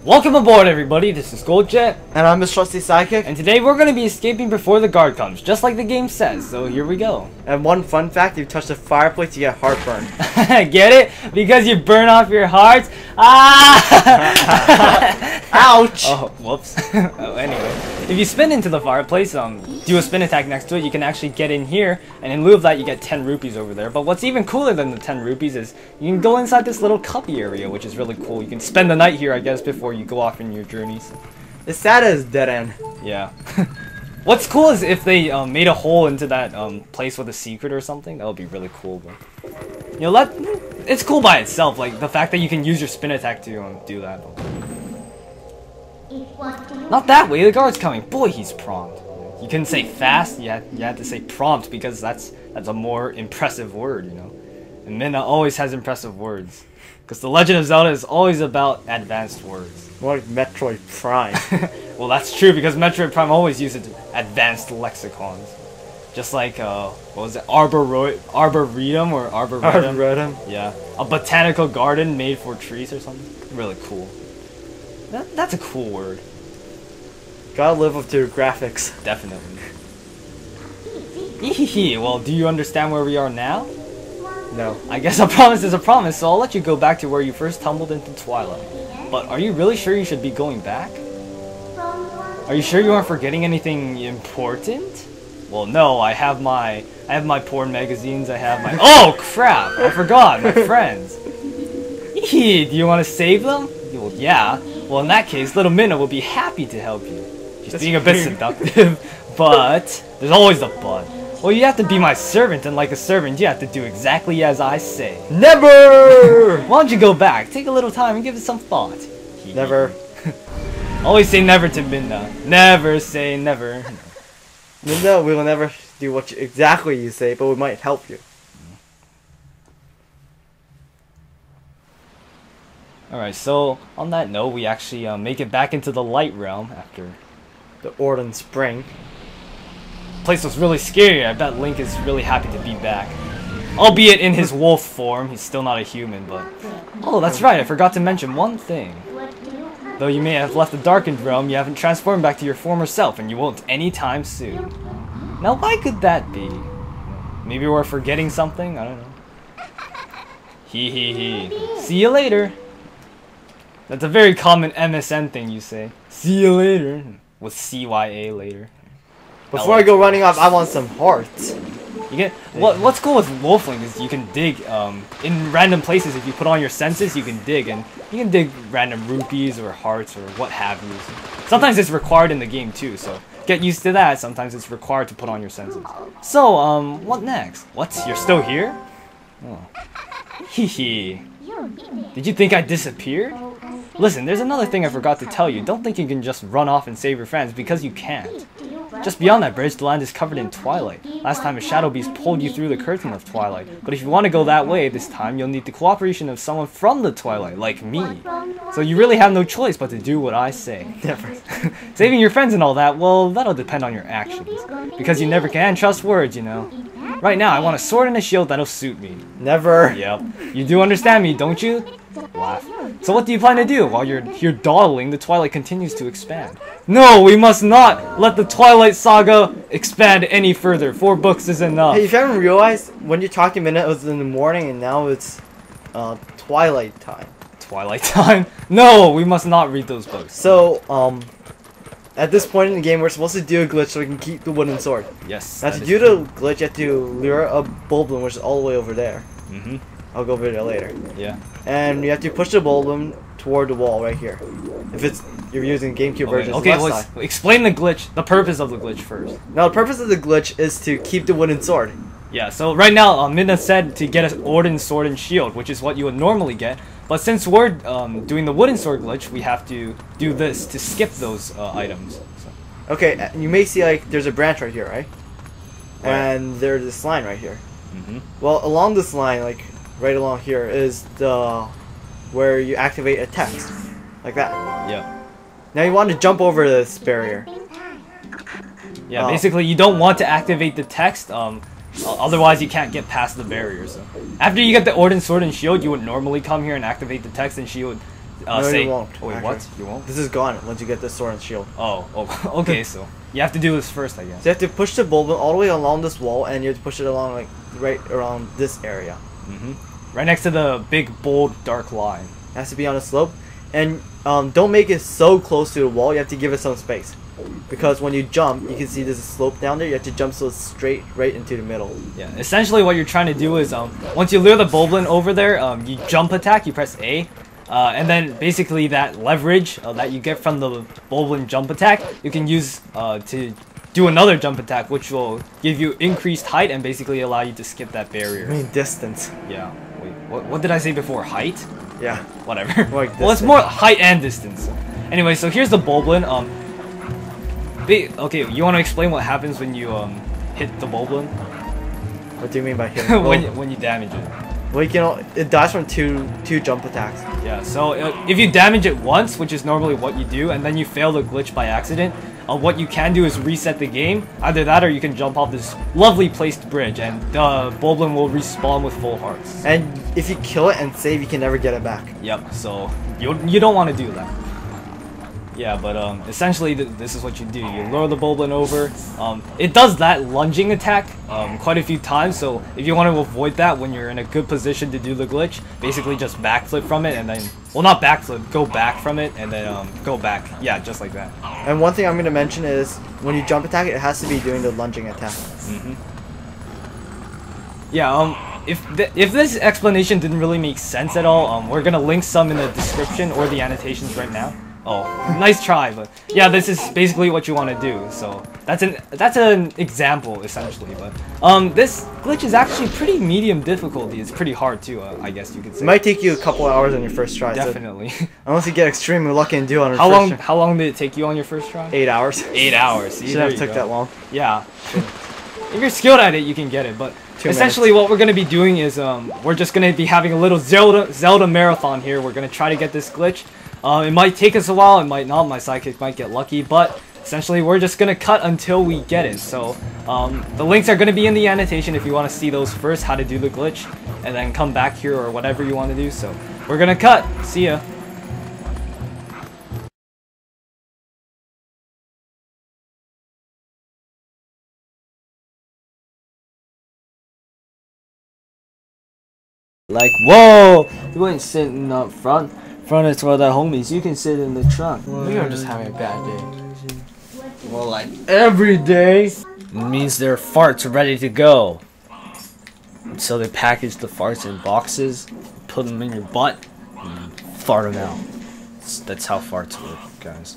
Welcome aboard, everybody. This is Goldjet. And I'm Miss Trusty Sidekick. And today we're going to be escaping before the guard comes, just like the game says. So here we go. And one fun fact, if you touch the fireplace, you get heartburn. Get it? Because you burn off your hearts? Ah! Ouch! Oh, whoops. Oh, anyway. If you spin into the fireplace, do a spin attack next to it, you can actually get in here, and in lieu of that, you get 10 rupees over there. But what's even cooler than the 10 rupees is you can go inside this little cuppy area, which is really cool. You can spend the night here, I guess, before you go off in your journeys. It's sad as dead end. Yeah. What's cool is if they made a hole into that place with a secret or something. That would be really cool. But you know, it's cool by itself. Like the fact that you can use your spin attack to do that. Not that way. The guard's coming. Boy, he's prompt. You couldn't say fast. You had to say prompt because that's a more impressive word. You know, and Minna always has impressive words. Because The Legend of Zelda is always about advanced words. More like Metroid Prime. Well, that's true, because Metroid Prime always uses advanced lexicons. Just like, what was it? Arboretum or Arboretum? Arboretum. Yeah. A botanical garden made for trees or something. Really cool. That's a cool word. Gotta live up to your graphics. Definitely. Well, do you understand where we are now? No. I guess a promise is a promise, so I'll let you go back to where you first tumbled into Twilight. But are you really sure you should be going back? Are you sure you aren't forgetting anything important? Well, no, I have my porn magazines, I have my... Oh, crap! I forgot, my friends. Do you want to save them? Well, yeah. Well, in that case, little Minna will be happy to help you. She's being a bit seductive, but... There's always a but. Well, you have to be my servant, and like a servant, you have to do exactly as I say. Never! Why don't you go back, take a little time, and give it some thought. Never. Always say never to Minna. Never say never. Minna, we will never do what exactly you say, but we might help you. Alright, so on that note, we actually make it back into the light realm after the Orden Spring. Place was really scary. I bet Link is really happy to be back. Albeit in his wolf form, he's still not a human, but... Oh, that's right, I forgot to mention one thing. Though you may have left the darkened realm, you haven't transformed back to your former self, and you won't anytime soon. Now, why could that be? Maybe we're forgetting something? I don't know. Hee. See you later. That's a very common MSN thing you say. See you later. With CYA later. Before I go running off, I want some hearts. You get what's cool with Wolfling is you can dig in random places. If you put on your senses, you can dig, and you can dig random rupees or hearts or what have you. Sometimes it's required in the game too, so get used to that. Sometimes it's required to put on your senses. So what next? What? You're still here? Oh. Hee. Did you think I disappeared? Listen, there's another thing I forgot to tell you. Don't think you can just run off and save your friends, because you can't. Just beyond that bridge, the land is covered in twilight. Last time a shadow beast pulled you through the curtain of twilight. But if you want to go that way, this time you'll need the cooperation of someone from the twilight, like me. So you really have no choice but to do what I say. Never. Saving your friends and all that, well, that'll depend on your actions. Because you never can trust words, you know. Right now, I want a sword and a shield that'll suit me. Never. Yep. You do understand me, don't you? Laugh. So what do you plan to do? While you're here dawdling, the Twilight continues to expand. No, we must not let the Twilight Saga expand any further. 4 books is enough. Hey, if you haven't realized, when you're talking Minna, it was in the morning, and now it's Twilight time. Twilight time? No, we must not read those books. So, at this point in the game, we're supposed to do a glitch so we can keep the wooden sword. Yes. Now, to do the glitch, you have to lure a Bulblin, which is all the way over there. Mm-hmm. I'll go over there later. Yeah. And you have to push the Bulblin toward the wall right here. If you're using GameCube version. Okay, well, explain the glitch, the purpose of the glitch first. Now, the purpose of the glitch is to keep the wooden sword. Yeah, so right now, Minna said to get an Orden sword and shield, which is what you would normally get. But since we're doing the wooden sword glitch, we have to do this to skip those items. So. Okay, you may see like there's a branch right here, right? Where? And there's this line right here. Mm-hmm. Well, along this line, like right along here, is the where you activate a text, like that. Yeah. Now you want to jump over this barrier. Yeah, basically you don't want to activate the text. Otherwise, you can't get past the barrier. So after you get the Orden sword and shield, you would normally come here and activate the text, and she would No, say. you won't. Oh, wait, actually. what? You won't? This is gone once you get the sword and shield. Oh, okay, so you have to do this first, I guess. So you have to push the bulb all the way along this wall, and you have to push it along like right around this area. Right next to the big, bold, dark line. It has to be on a slope, and don't make it so close to the wall. You have to give it some space, because when you jump, you can see there's a slope down there. You have to jump so straight right into the middle. Yeah, essentially what you're trying to do is once you lure the Boblin over there, you jump attack, you press A, and then basically that leverage that you get from the Boblin jump attack, you can use to do another jump attack, which will give you increased height and basically allow you to skip that barrier. I mean distance. Yeah. Wait, what did I say before? Height? Yeah. Whatever. Like well, it's more height and distance. Anyway, so here's the Boblin. Okay, you want to explain what happens when you hit the Boblin? What do you mean by hitting? when you damage it? Well, you know, it dies from two jump attacks. Yeah, so if you damage it once, which is normally what you do, and then you fail the glitch by accident, what you can do is reset the game. Either that or you can jump off this lovely placed bridge, and the Boblin will respawn with full hearts. And if you kill it and save, you can never get it back. Yep, so you don't want to do that. Yeah, but essentially this is what you do. You lure the Boblin over. It does that lunging attack quite a few times, so if you want to avoid that when you're in a good position to do the glitch, basically just backflip from it and then, well, not backflip, go back from it and then go back. Yeah, just like that. And one thing I'm going to mention is when you jump attack, it has to be doing the lunging attack. Yeah, if this explanation didn't really make sense at all, we're gonna link some in the description or the annotations right now. Oh, nice try, but yeah, this is basically what you want to do. So that's an example essentially. But this glitch is actually pretty medium difficulty. It's pretty hard too, I guess you could say. It might take you a couple hours on your first try. Definitely. So unless you get extremely lucky and do it on your how first long? try. How long did it take you on your first try? 8 hours. 8 hours. See, Shouldn't have took that long. Yeah. If you're skilled at it, you can get it. But 2 essentially, what we're gonna be doing is we're just gonna be having a little Zelda marathon here. We're gonna try to get this glitch. It might take us a while, it might not, my sidekick might get lucky, but essentially we're just gonna cut until we get it. So the links are gonna be in the annotation if you want to see those first, how to do the glitch, and then come back here or whatever you want to do. So we're gonna cut. See ya. Like, whoa! You ain't sitting up front. Front is for the homies. You can sit in the trunk. Maybe I'm just having a bad day. Well, like every day. It means their farts are ready to go. So they package the farts in boxes, put them in your butt, and fart them out. That's how farts work, guys.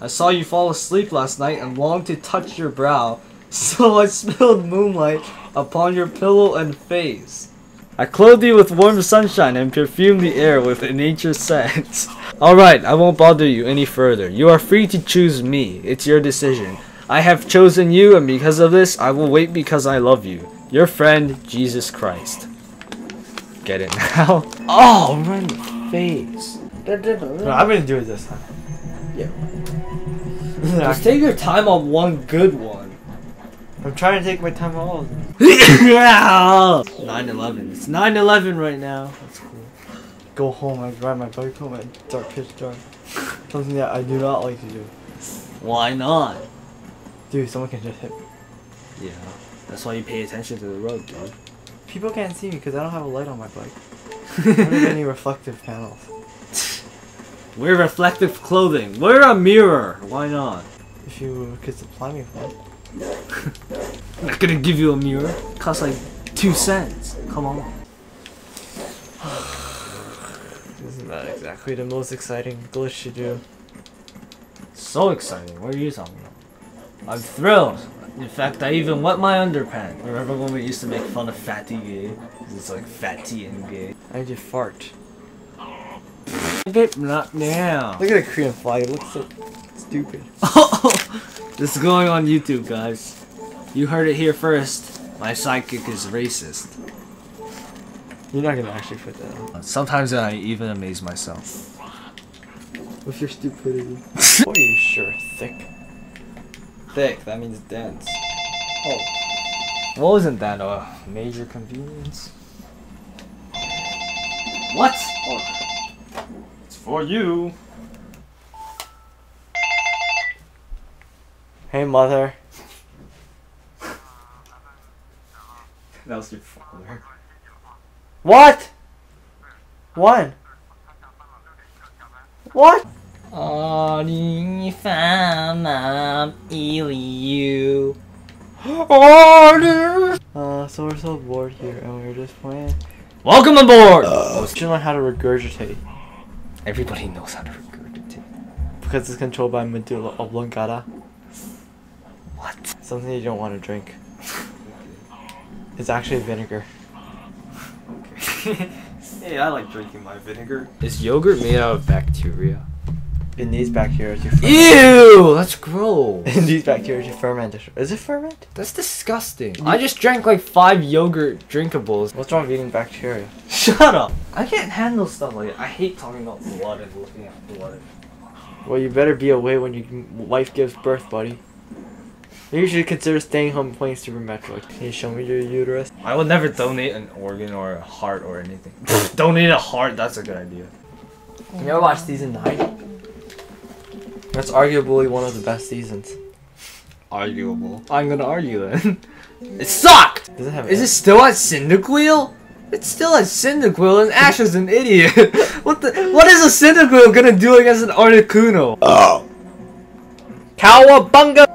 I saw you fall asleep last night and longed to touch your brow, so I spilled moonlight upon your pillow and face. I clothed you with warm sunshine and perfumed the air with nature's scent. Alright, I won't bother you any further. You are free to choose me. It's your decision. I have chosen you, and because of this, I will wait because I love you. Your friend, Jesus Christ. Get it now? Oh, right in the face. No, I'm gonna do it this time. Yeah. Just take your time on one good one. I'm trying to take my time on all of them. 9/11. It's 9/11 right now. That's cool. Go home and ride my bike home at dark, pitch dark. Something that I do not like to do. Why not? Dude, someone can just hit me. Yeah. That's why you pay attention to the road, dude. People can't see me because I don't have a light on my bike. I don't have any reflective panels. Wear reflective clothing. Wear a mirror. Why not? If you could supply me with one. I'm not gonna give you a mirror. It costs like 2 cents. Come on. Isn't that exactly the most exciting glitch to do? So exciting. What are you talking about? I'm thrilled. In fact, I even wet my underpants. Remember when we used to make fun of fatty gay? 'Cause it's like fatty and gay. I just fart. Get knocked down. Look at the Korean flag. It looks so stupid. This is going on YouTube, guys. You heard it here first. My sidekick is racist. You're not gonna actually put that on. Sometimes I even amaze myself. With your stupidity. Boy, you sure thick. Thick, that means dense. Oh. Well, isn't that a major convenience? What? Oh. It's for you. Hey, mother. That was your father. What? When? What? So we're so bored here and we're just playing. Welcome aboard! We should learn how to regurgitate. Everybody knows how to regurgitate. Because it's controlled by medulla oblongata. What? Something you don't want to drink. It's actually vinegar. Okay. Hey, I like drinking my vinegar. Is yogurt made out of bacteria? In these bacteria you ferment. Ew! That's gross. In these bacteria you ferment. Is it ferment? That's disgusting. I just drank like 5 yogurt drinkables. What's wrong with eating bacteria? Shut up! I can't handle stuff like that. I hate talking about blood and looking at blood. Well, you better be away when your wife gives birth, buddy. You should consider staying home and playing Super Metroid. Can you show me your uterus? I would never donate an organ or a heart or anything. Donate a heart, that's a good idea. You ever watch season 9? That's arguably one of the best seasons. Arguable. I'm gonna argue then. It sucked! Does it have Is it still at Cyndaquil? It's still at Cyndaquil and Ash is an idiot. What is a Cyndaquil gonna do against an Articuno? Oh! Cowabunga!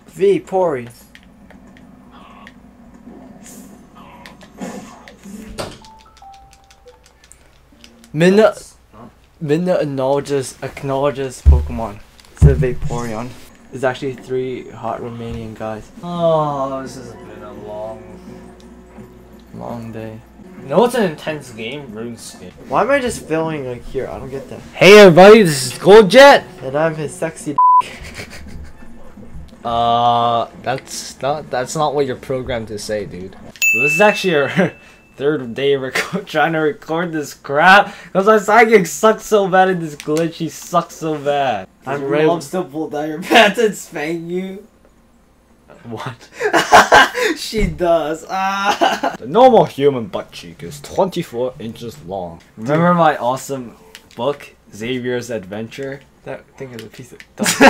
V, Pori. Minna acknowledges Pokemon. It's a Vaporeon. There's actually 3 hot Romanian guys. Oh, this has been a Long day. You know what's an intense game? RuneScape. Why am I just filming like here? I don't get that. Hey everybody, this is Goldjet! And I'm his sexy that's not what you're programmed to say, dude. So this is actually our 3rd day trying to record this crap because my psychic sucks so bad and this glitchy sucks so bad. I'm ready. Mom still pull down your pants and spank you. What? She does. The normal human butt cheek is 24 inches long. Remember my awesome book, Xavier's Adventure? That thing is a piece of dust.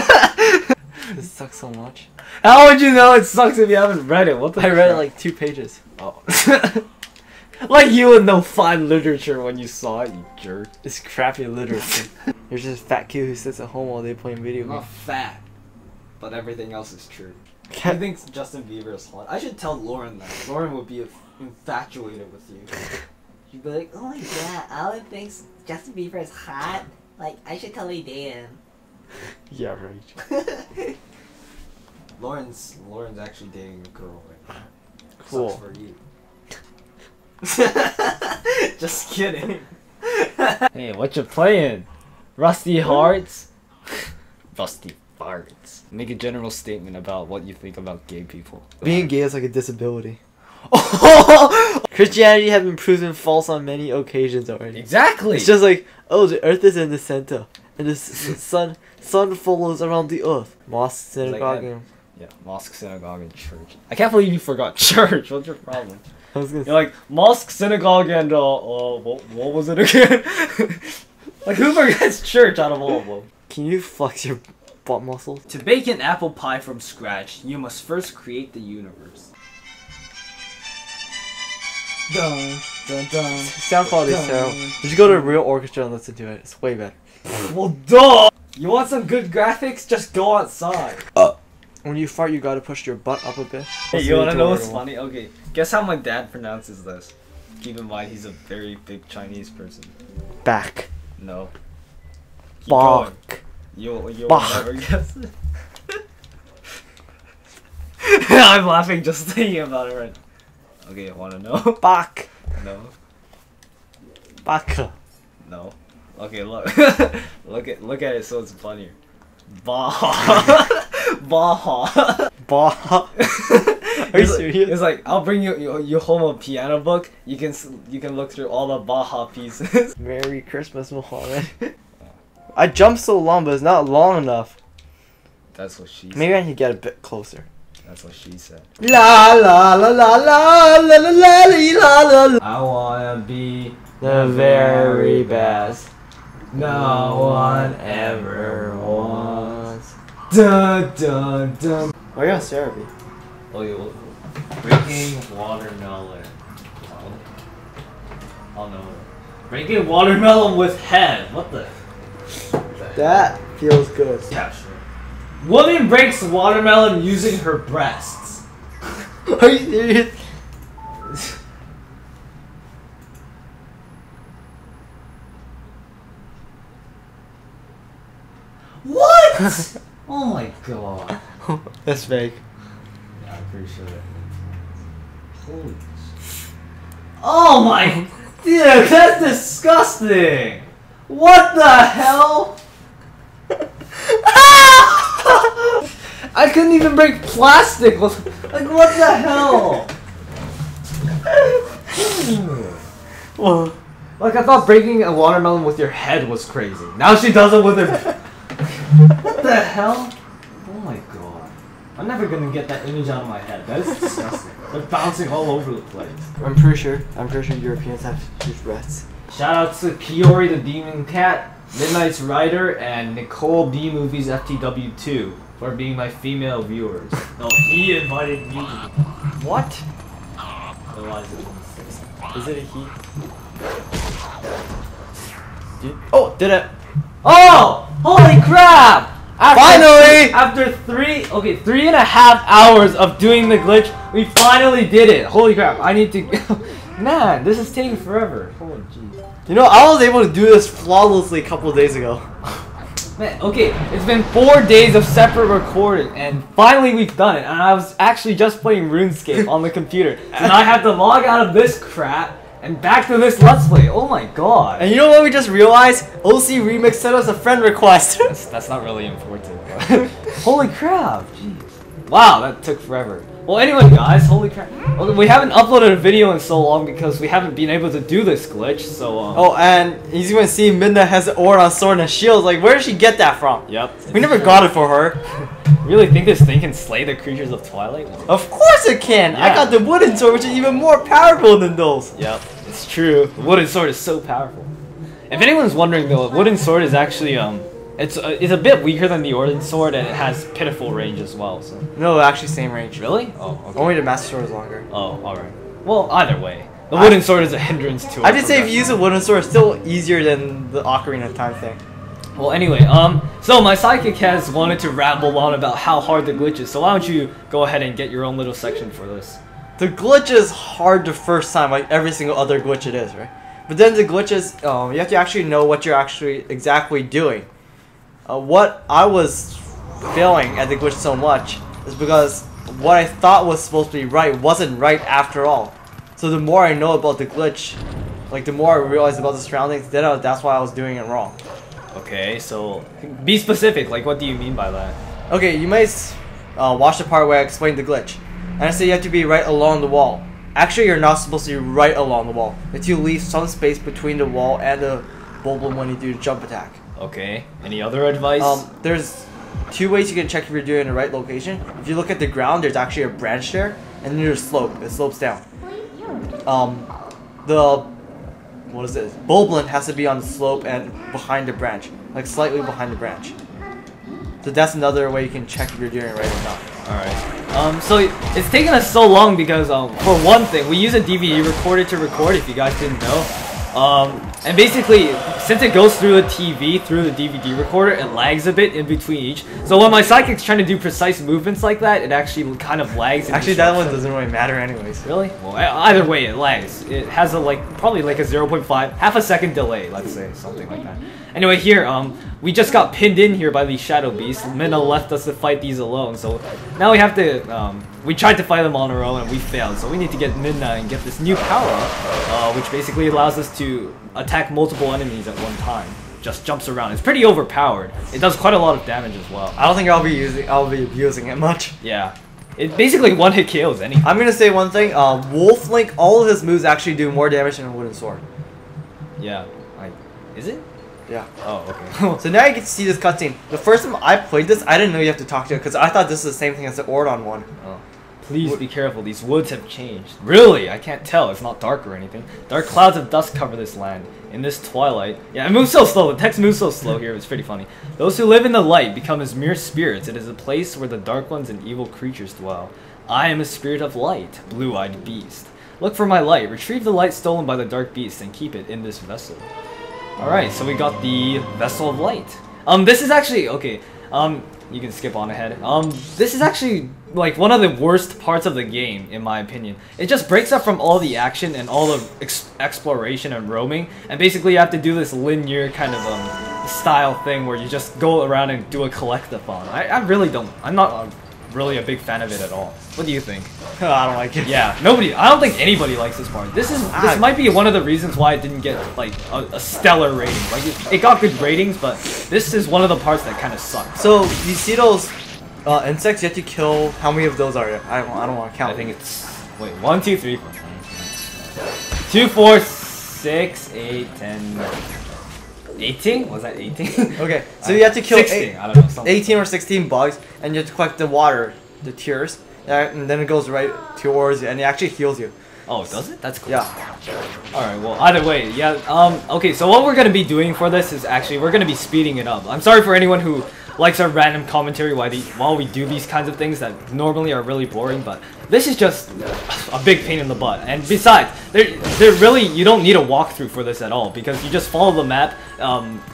This sucks so much. How would you know it sucks if you haven't read it? What the I read it like 2 pages. Oh. Like you would know fine literature when you saw it, you jerk. It's crappy literature. You're just a fat kid who sits at home while they playing video I'm games. not fat, but everything else is true. He thinks Justin Bieber is hot. I should tell Lauren that. Lauren would be infatuated with you. She'd be like, oh my god, Alan thinks Justin Bieber is hot. Like, I should totally date him. Yeah, right. Lauren's actually dating a girl right now. Cool. Sucks for you. Just kidding. Hey, what you playing? Rusty Hearts? Rusty Farts. Make a general statement about what you think about gay people. Being gay is like a disability. Christianity has been proven false on many occasions already. Exactly. It's just like, oh, the earth is in the center, and the sun follows around the earth. Mosque, synagogue, like yeah, mosque, synagogue, and church. I can't believe you forgot church. What's your problem? I was gonna You're like mosque, synagogue, and what was it again? Like who forgets church out of all of them? Can you flex your butt muscles? To bake an apple pie from scratch, you must first create the universe. Dun, dun, dun, Sound quality is terrible. You should go to a real orchestra and listen to it. It's way better. Well, duh! You want some good graphics? Just go outside. When you fart, you gotta push your butt up a bit. Hey, you wanna know what's funny? Okay, guess how my dad pronounces this. Keep in mind, he's a very big Chinese person. Back. No. Keep Bach. going. You'll Bach. never guess it. I'm laughing just thinking about it right now. Okay, wanna know? Back. No. Back. No. Okay, look. look at it so it's funnier. Baha. Baha. Baha. Are you serious? It's like I'll bring you home a piano book. You can look through all the Baha pieces. Merry Christmas, Muhammad. I jumped so long, but it's not long enough. That's what she said. Maybe I need to get a bit closer. That's what she said. La la la la la la la la la la. I wanna be The very best. No one ever was. Dun dun dun. Where got Sarah be? Oh, yeah, well, breaking watermelon. Oh no. Breaking watermelon with head. What the? That feels good. Yeah, sure. Woman breaks watermelon using her breasts. Are you serious? What? Oh my god. That's fake. Yeah, I'm pretty sure that. Holy shit. Oh my. Dude, that's disgusting. What the hell? I couldn't even break plastic. Like, what the hell? Well, Like, I thought breaking a watermelon with your head was crazy. Now she does it with her... What the hell? Oh my god. I'm never gonna get that image out of my head. That is disgusting. They're bouncing all over the place. I'm pretty sure Europeans have huge breasts. Shout out to Kiori the Demon Cat, Midnight's Rider, and Nicole B Movies FTW2 for being my female viewers. No, he invited me to... What? Otherwise it was... Is it a he? Oh, did it? Oh! Holy crap! Finally! After 3.5 hours of doing the glitch, we finally did it. Holy crap! I need to. Man, this is taking forever. Holy jeez. You know, I was able to do this flawlessly a couple of days ago. Man, okay, it's been 4 days of separate recording, and finally we've done it. And I was actually just playing RuneScape on the computer, and I have to log out of this crap and back to this Let's Play. Oh my god. And you know what we just realized? OC Remix sent us a friend request. That's not really important. But holy crap! Jeez. Wow, that took forever. Well, anyway, guys, holy crap. Okay, we haven't uploaded a video in so long because we haven't been able to do this glitch, so, Oh, and he's gonna see Midna has an Oron sword and a shield. Like, where did she get that from? Yep. We never got it for her. Really think this thing can slay the creatures of Twilight? Of course it can! I Yeah. got the wooden sword, which is even more powerful than those. Yep, it's true. The wooden sword is so powerful. If anyone's wondering, though, the wooden sword is actually, it's a bit weaker than the Ordnance sword, and it has pitiful range as well, so... No, actually same range. Really? Oh, okay. Only the Master Sword is longer. Oh, alright. Well, either way. The wooden sword is a hindrance to it. I just say if you use a wooden sword, it's still easier than the Ocarina of Time thing. Well, anyway, so my sidekick has wanted to ramble on about how hard the glitch is, so why don't you go ahead and get your own little section for this? The glitch is hard the first time, like every single other glitch it is, right? But then the glitch is, you have to actually know what you're actually exactly doing. What I was failing at the glitch so much is because what I thought was supposed to be right wasn't right after all. So the more I know about the glitch, like the more I realize about the surroundings, then that's why I was doing it wrong. Okay, so be specific, like what do you mean by that? Okay, you might watch the part where I explained the glitch. And I say you have to be right along the wall. Actually, you're not supposed to be right along the wall. If you leave some space between the wall and the Bulblin when you do the jump attack. Okay, any other advice? There's two ways you can check if you're doing the right location. If you look at the ground, there's actually a branch there, and then there's a slope. It slopes down. What is this? Bulblin has to be on the slope and behind the branch, like slightly behind the branch. So that's another way you can check if you're doing it right or not. Alright. So it's taken us so long because, for one thing, we use a DVD recorder to record, if you guys didn't know. And basically, since it goes through the TV, through the DVD recorder, it lags a bit in between each. So when my sidekick's trying to do precise movements like that, it actually kind of lags. Actually, that one doesn't really matter anyways. Really? Well, either way, it lags. It has a, probably like a 0.5, half a second delay, let's say, something like that. Anyway, here, we just got pinned in here by these shadow beasts. Minna left us to fight these alone, so now we have to, we tried to fight them on our own and we failed, so we need to get Minna and get this new power-up, which basically allows us to attack multiple enemies at one time. Just jumps around. It's pretty overpowered. It does quite a lot of damage as well. I don't think I'll be abusing it much. Yeah. It basically one-hit KOs anything. I'm gonna say one thing, Wolf Link, all of his moves actually do more damage than a wooden sword. Yeah. Is it? Yeah. Oh, okay. So now you get to see this cutscene. The first time I played this, I didn't know you have to talk to it because I thought this was the same thing as the Ordon one. Oh. Please be careful, these woods have changed. Really? I can't tell, it's not dark or anything. Dark clouds of dust cover this land. In this twilight... Yeah, it moves so slow, the text moves so slow here, it's pretty funny. Those who live in the light become as mere spirits. It is a place where the dark ones and evil creatures dwell. I am a spirit of light, blue-eyed beast. Look for my light, retrieve the light stolen by the dark beast, and keep it in this vessel. Alright, so we got the Vessel of Light. This is actually... Okay, you can skip on ahead. This is actually like one of the worst parts of the game, in my opinion. It just breaks up from all the action and all the exploration and roaming, and basically you have to do this linear kind of style thing where you just go around and do a collectathon. I really don't. I'm not really a big fan of it at all. What do you think? I don't like it. Yeah, nobody. I don't think anybody likes this part. This might be one of the reasons why it didn't get like a stellar rating. Like it got good ratings, but this is one of the parts that kind of sucks. So you see those insects you have to kill? How many of those are there? I don't want to count. I think it's 1, 2, 3, 4, 2, 4, 6, 8, 10, 18? Was that 18? Okay, so you have to kill 16. I don't know, 18 or 16 bugs, and you have to collect the water, the tears, and then it goes right towards you, and it actually heals you. Oh, does it? That's cool. Yeah. Alright, well, either way, yeah, okay, so what we're gonna be doing for this is actually, we're gonna be speeding it up. I'm sorry for anyone who likes our random commentary while we do these kinds of things that normally are really boring, but this is just a big pain in the butt. And besides, you don't need a walkthrough for this at all, because you just follow the map.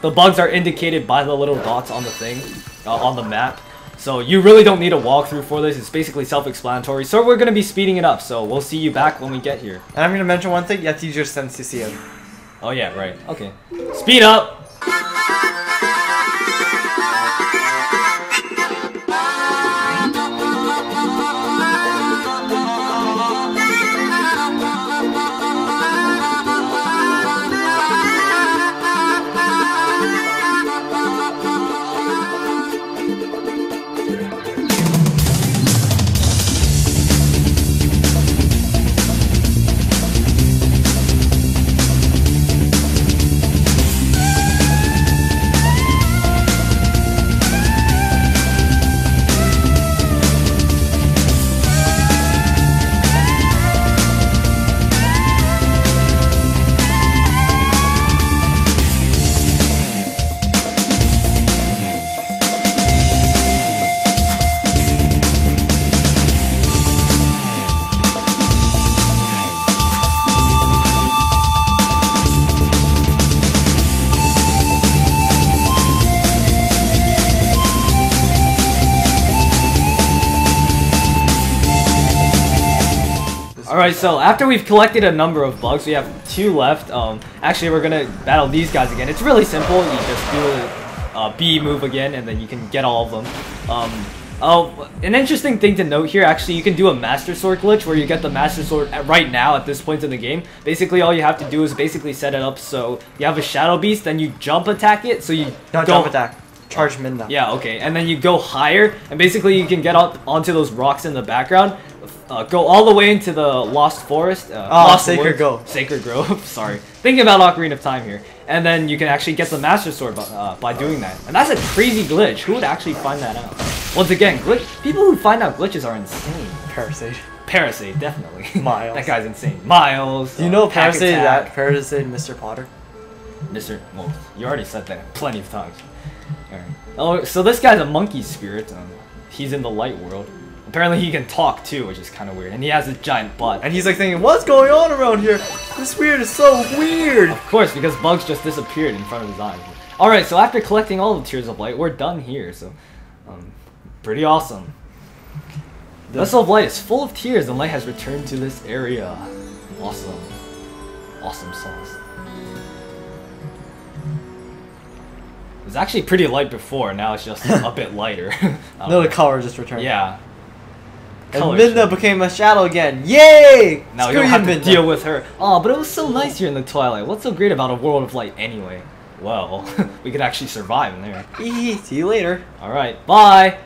The bugs are indicated by the little dots on the thing, on the map. So you really don't need a walkthrough for this. It's basically self-explanatory. So we're going to be speeding it up, so we'll see you back when we get here. And I'm going to mention one thing, you have to use your sense to see it. Oh yeah, right. Okay. Speed up! Alright, so after we've collected a number of bugs, we have 2 left. Actually, we're gonna battle these guys again. It's really simple. You just do a B move again, and then you can get all of them. An interesting thing to note here, actually, you can do a Master Sword glitch where you get the Master Sword right now at this point in the game. Basically, all you have to do is basically set it up so you have a Shadow Beast, then you jump attack it, so you Not jump attack. Charge Minna. Yeah, okay, and then you go higher, and basically you can get onto those rocks in the background. Go all the way into the Lost Forest. Lost Sacred Grove. Sacred Grove, sorry. Thinking about Ocarina of Time here. And then you can actually get the Master Sword by doing that. And that's a crazy glitch. Who would actually find that out? Once again, people who find out glitches are insane. Parasite. Parasite, definitely. Miles. That guy's insane. Miles. Do you know Pack Parasite is Attack. that? Parasite Mr. Potter? Well, you already said that plenty of times. Alright. Oh, so this guy's a monkey spirit. He's in the light world. Apparently he can talk too, which is kind of weird. And he has a giant butt. And he's like thinking, what's going on around here? This weird is so weird. Of course, because bugs just disappeared in front of his eyes. Alright, so after collecting all the Tears of Light, we're done here. So, pretty awesome. The Vessel of Light is full of tears. The light has returned to this area. Awesome. Awesome sauce. It was actually pretty light before, now it's just a bit lighter. No, the color just returned. Yeah. And Midna became a shadow again. Yay! Now you don't have to deal with her. Oh, but it was so nice here in the Twilight. What's so great about a world of light anyway? Well, we could actually survive in there. See you later. Alright, bye!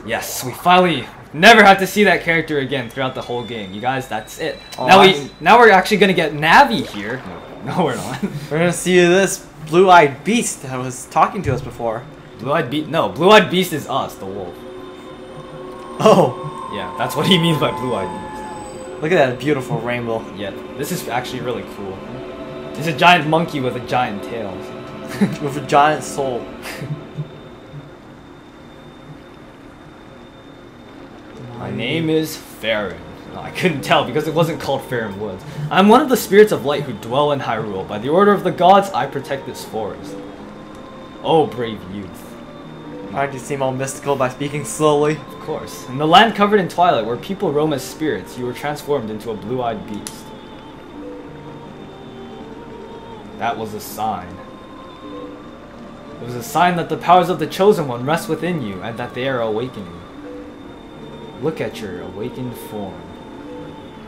Yes, we finally never have to see that character again throughout the whole game. You guys, that's it. Now we're actually gonna get Navi here. No, we're not. We're gonna see this blue-eyed beast that was talking to us before. Blue-eyed beast? No, blue-eyed beast is us, the wolf. Oh. Yeah, that's what he means by blue-eyed beast. Look at that beautiful rainbow. Yeah, this is actually really cool. It's a giant monkey with a giant tail. With a giant soul. My name is Farron. No, I couldn't tell because it wasn't called Farron Woods. I'm one of the spirits of light who dwell in Hyrule. By the order of the gods, I protect this forest. Oh, brave youth. Why do you seem all mystical by speaking slowly? Of course. In the land covered in twilight, where people roam as spirits, you were transformed into a blue-eyed beast. That was a sign. It was a sign that the powers of the Chosen One rest within you, and that they are awakening. Look at your awakened form.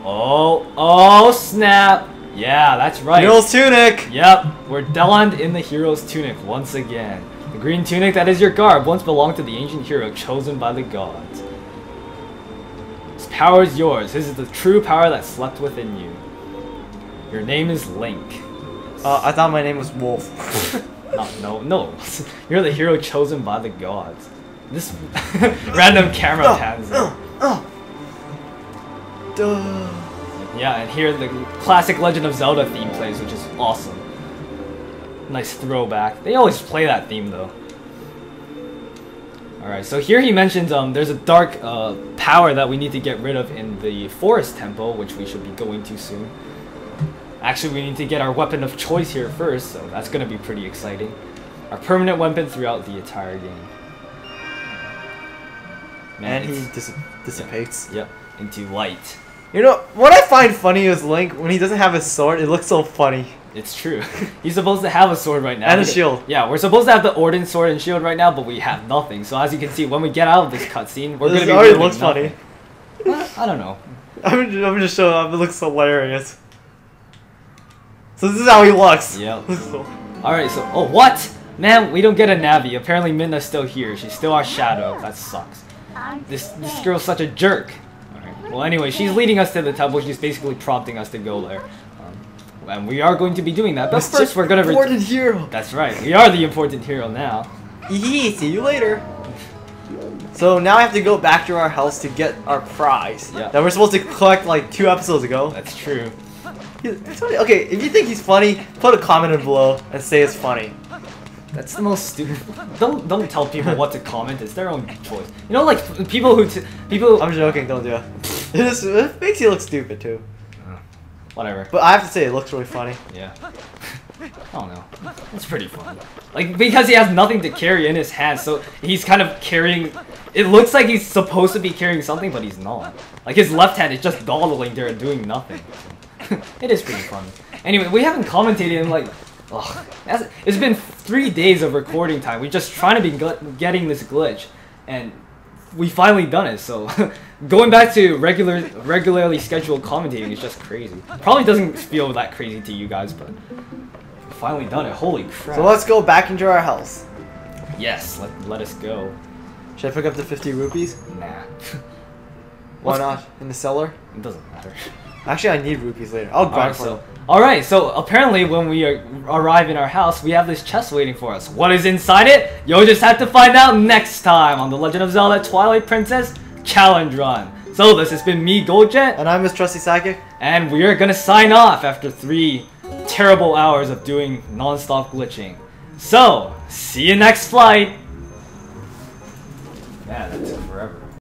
Oh snap! Yeah, that's right. Hero's tunic! Yep, we're donned in the hero's tunic once again. The green tunic that is your garb once belonged to the ancient hero chosen by the gods. This power is yours. This is the true power that slept within you. Your name is Link. I thought my name was Wolf. No. You're the hero chosen by the gods. This random camera pans in. Yeah, and here the classic Legend of Zelda theme plays, which is awesome. Nice throwback. They always play that theme though. Alright, so here he mentions there's a dark power that we need to get rid of in the Forest Temple, which we should be going to soon. Actually, we need to get our weapon of choice here first, so that's going to be pretty exciting. Our permanent weapon throughout the entire game. Man, and he dissipates. Yep, into light. You know, what I find funny is Link, when he doesn't have his sword, it looks so funny. It's true. He's supposed to have a sword right now. And a shield. Yeah, we're supposed to have the Ordnance sword and shield right now, but we have nothing. So as you can see, when we get out of this cutscene, we're going to be already wielding looks nothing. funny. I don't know. I'm just showing up, it looks hilarious. So this is how he looks. Yep. Alright, so... Oh, what? Man, we don't get a Navi. Apparently Midna's still here. She's still our shadow. That sucks. This girl's such a jerk. Alright. Well, anyway, she's leading us to the temple. She's basically prompting us to go there. And we are going to be doing that. But first, we're going to... Important hero! That's right. We are the important hero now. Yee, see you later. So now I have to go back to our house to get our prize. Yeah. That we're supposed to collect like 2 episodes ago. That's true. Okay, if you think he's funny, put a comment in below and say it's funny. That's the most stupid. Don't tell people what to comment. It's their own choice. You know, like people who people. I'm joking. Don't do it. It makes you look stupid too. Whatever. But I have to say, it looks really funny. Yeah. I don't know. It's pretty funny. Like, because he has nothing to carry in his hands, so he's kind of carrying... It looks like he's supposed to be carrying something, but he's not. Like, his left hand is just dawdling there and doing nothing. It is pretty funny. Anyway, we haven't commentated in, like... Ugh. It's been 3 days of recording time. We're just trying to be getting this glitch. And we finally done it, so... Going back to regularly scheduled commentating is just crazy. Probably doesn't feel that crazy to you guys, but... Finally done it. Holy crap. So let's go back into our house. Yes, let us go. Should I pick up the 50 rupees? Nah. Why not? In the cellar? It doesn't matter. Actually, I need rupees later. I'll grind for them. Alright, so apparently when we arrive in our house, we have this chest waiting for us. What is inside it? You'll just have to find out next time on The Legend of Zelda Twilight Princess Challenge Run. So this has been me, Goldjet. And I'm Miss Trusty Psychic. And we are gonna sign off after 3 terrible hours of doing non-stop glitching. So, see you next flight! Man,